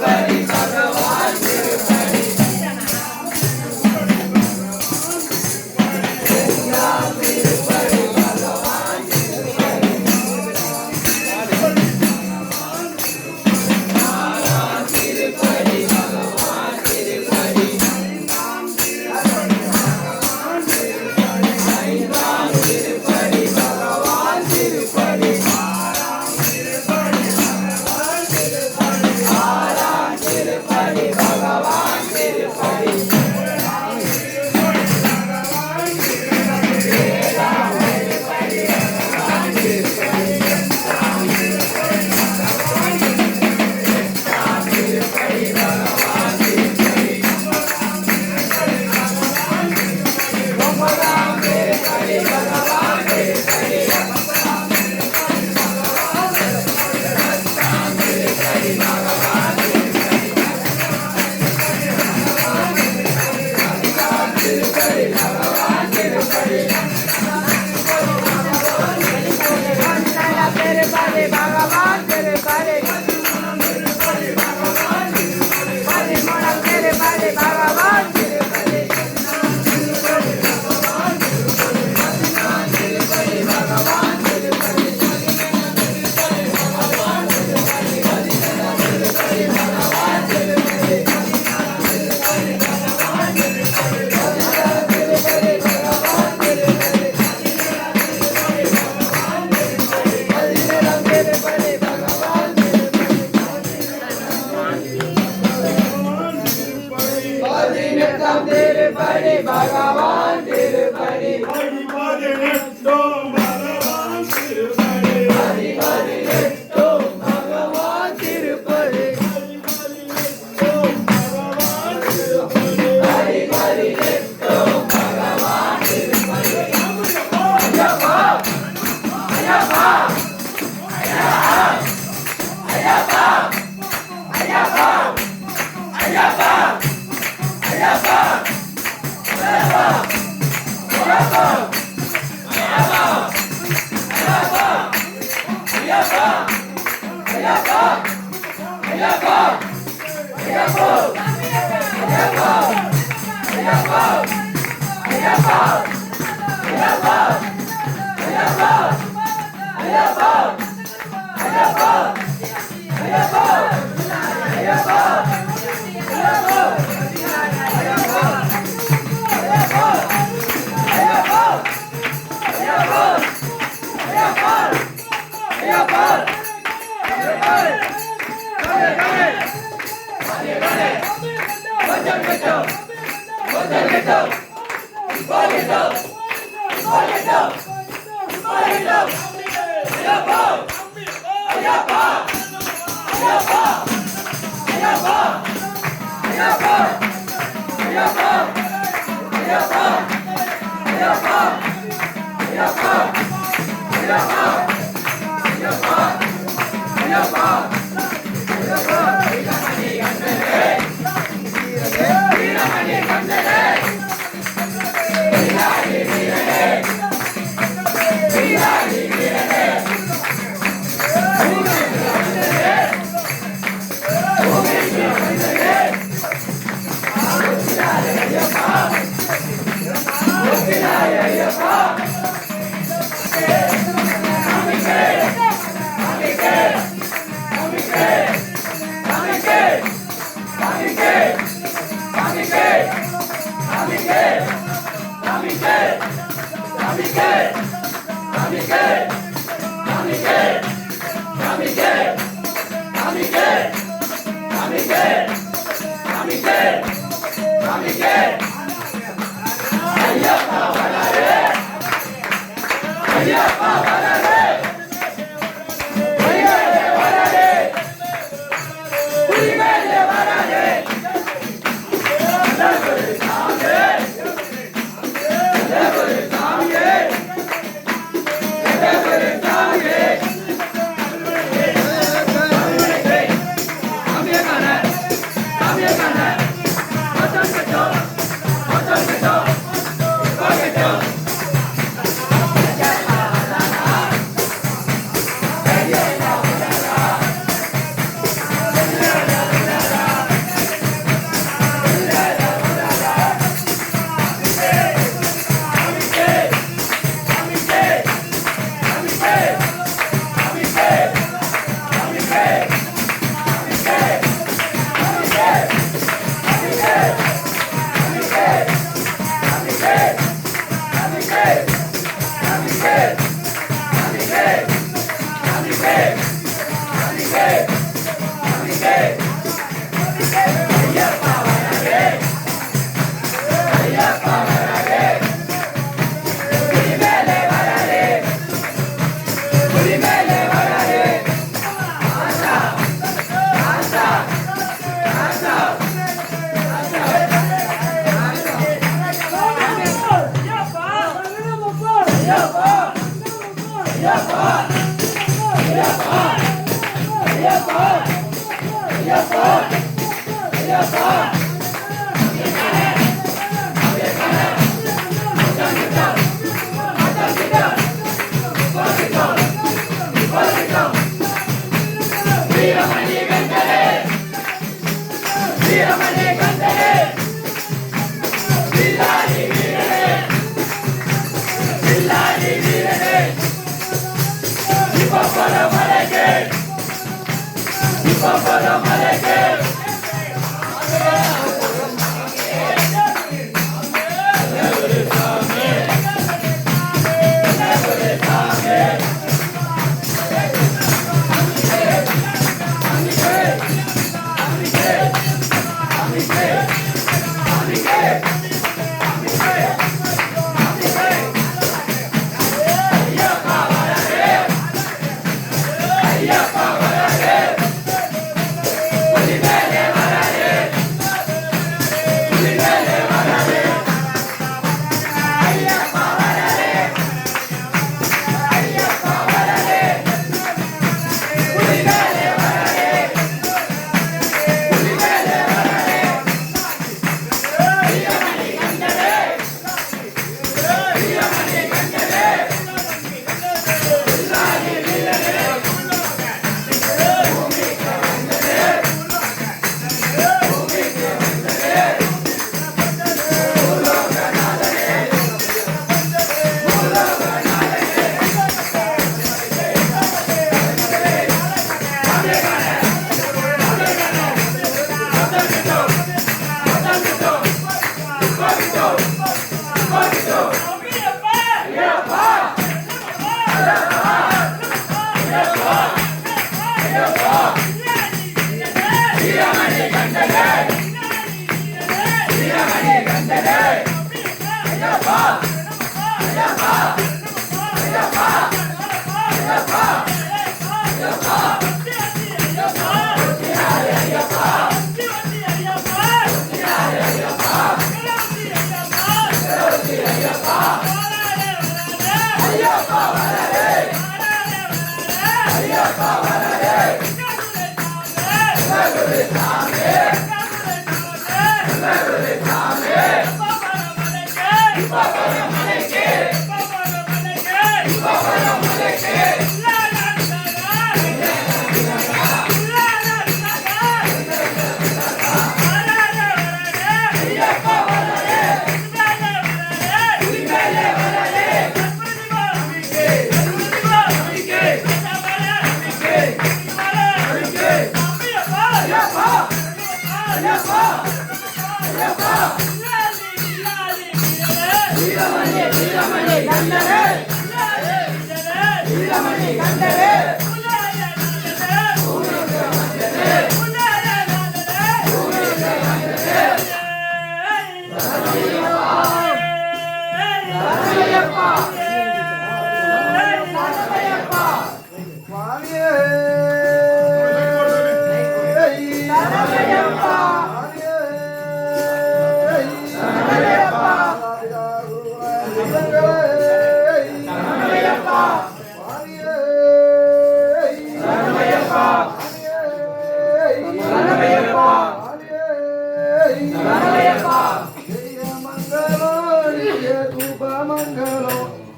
भगवान திருப்படி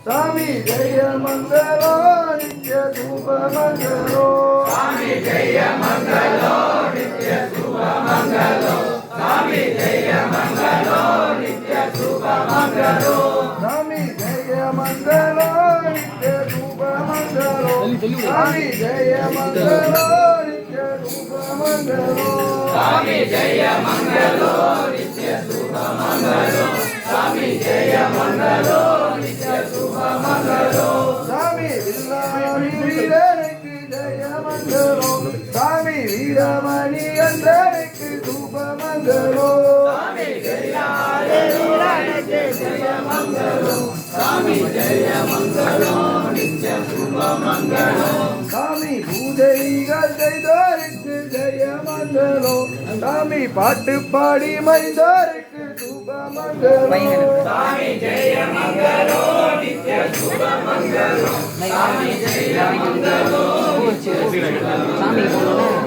Swami Jaya Mangalo Nitya Shubha Mangalo Swami Jaya Mangalo Nitya Shubha Mangalo Swami Jaya Mangalo Nitya Shubha Mangalo Swami Jaya Mangalo Nitya Shubha Mangalo Swami Jaya Mangalo Nitya Shubha Mangalo Swami Jaya Mangalo Nitya Shubha Mangalo Swami Jaya Mangalo Nitya Shubha Mangalo Swami Villamani Veeranukku Jaya Mangalo Swami Veeramani Andranukku Shubha Mangalo Swami Jaya Veeranukku Jaya Mangalo Swami Jaya Mangalo Nitya Shubha Mangalo Swami பூஜைகள் செய்தோருக்கு ஜெய மங்கலோ சாமி பாட்டு பாடி மைந்தோருக்கு சுபமங்களோ சாமி ஜெய மங்களோ நித்ய சுபமங்களோ சாமி ஜெய மங்களோ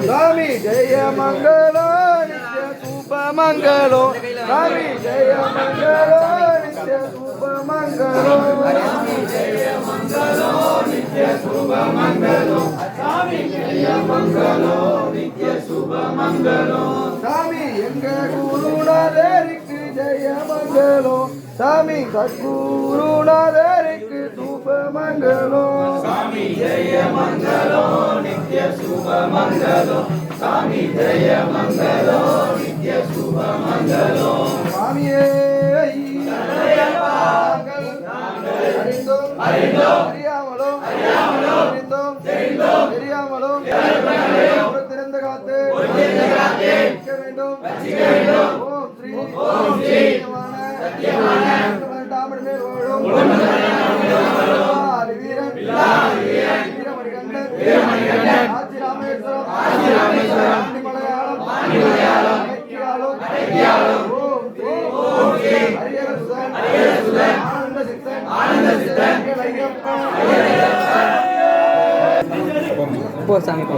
சாமி ஜெய மங்களோ நித்ய சுபமங்களோ சாமி ஜெய மங்களோ நித்ய சுபமங்களோ சாமி ஜெய மங்களோ நித்ய சுபமங்களோ சாமி ஜெய மங்களோ நித்ய சுபமங்களோ சாமி எங்க குருநாதருக்கு ஜெய மங்களோ சாமி சத்குருநாதருக்கு சுபமங்களோ சாமி ஜெய மங்களோ நித்ய சுபமங்களோ சாமி ஜெய மங்களோ நித்ய சுபமங்களோ சாமியே திறந்த காத்து வேண்டும் ஓம் ஸ்ரீ போ சாமி போ